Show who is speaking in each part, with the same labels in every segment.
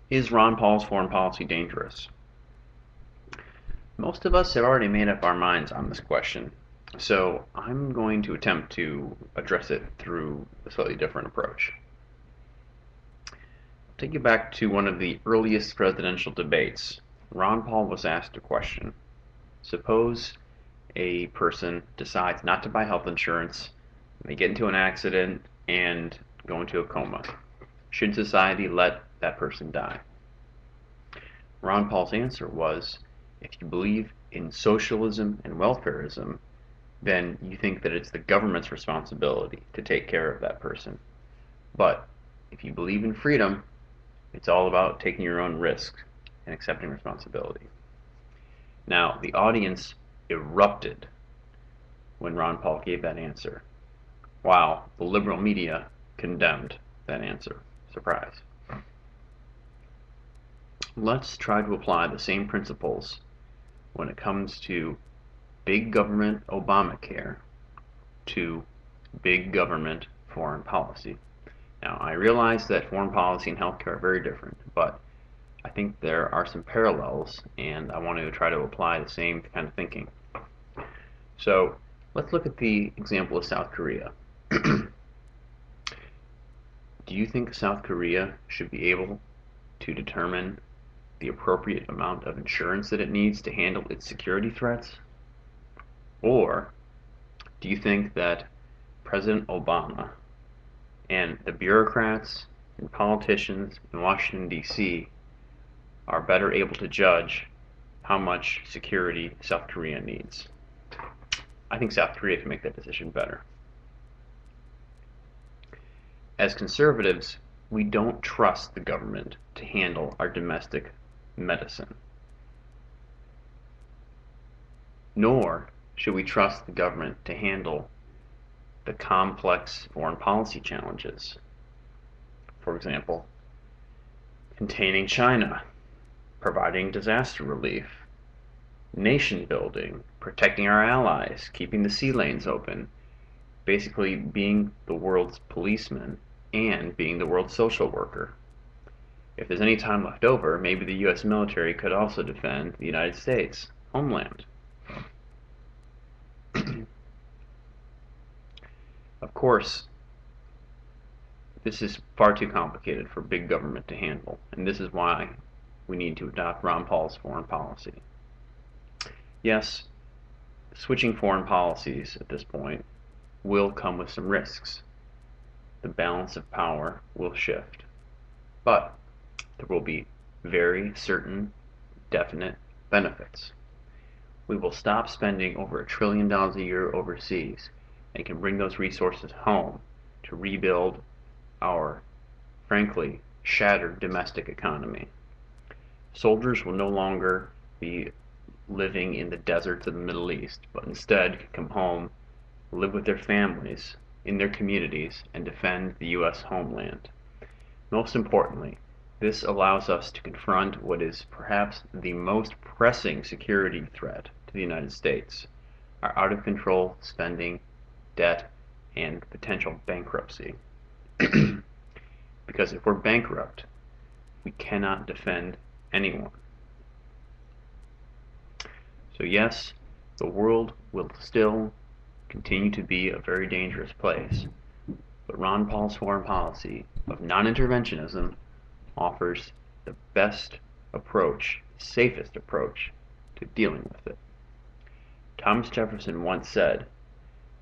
Speaker 1: Is Ron Paul's foreign policy dangerous? Most of us have already made up our minds on this question, so I'm going to attempt to address it through a slightly different approach. I'll take you back to one of the earliest presidential debates. Ron Paul was asked a question. Suppose a person decides not to buy health insurance, they get into an accident, and go into a coma. Should society let that person die? Ron Paul's answer was, if you believe in socialism and welfarism, then you think that it's the government's responsibility to take care of that person. But if you believe in freedom, it's all about taking your own risks and accepting responsibility. Now, the audience erupted when Ron Paul gave that answer, while the liberal media condemned that answer. Surprise. Let's try to apply the same principles when it comes to big government Obamacare to big government foreign policy. Now, I realize that foreign policy and healthcare are very different, but I think there are some parallels, and I want to try to apply the same kind of thinking. So, let's look at the example of South Korea. Do you think South Korea should be able to determine the appropriate amount of insurance that it needs to handle its security threats? Or do you think that President Obama and the bureaucrats and politicians in Washington, D.C. are better able to judge how much security South Korea needs? I think South Korea can make that decision better. As conservatives, we don't trust the government to handle our domestic medicine. Nor should we trust the government to handle the complex foreign policy challenges. For example, containing China, providing disaster relief, nation building, protecting our allies, keeping the sea lanes open, basically being the world's policeman and being the world's social worker. If there's any time left over, maybe the U.S. military could also defend the United States homeland. Of course, this is far too complicated for big government to handle, and this is why we need to adopt Ron Paul's foreign policy. Yes, switching foreign policies at this point will come with some risks. The balance of power will shift, but there will be very certain, definite benefits. We will stop spending over $1 trillion a year overseas and can bring those resources home to rebuild our, frankly, shattered domestic economy. Soldiers will no longer be living in the deserts of the Middle East, but instead can come home, live with their families in their communities, and defend the U.S. homeland. Most importantly, this allows us to confront what is perhaps the most pressing security threat to the United States, our out-of-control spending, debt, and potential bankruptcy. Because if we're bankrupt, we cannot defend anyone. So yes, the world will still continue to be a very dangerous place, but Ron Paul's foreign policy of non-interventionism offers the best approach, safest approach to dealing with it. Thomas Jefferson once said,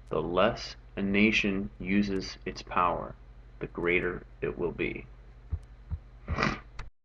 Speaker 1: "The less a nation uses its power, the greater it will be."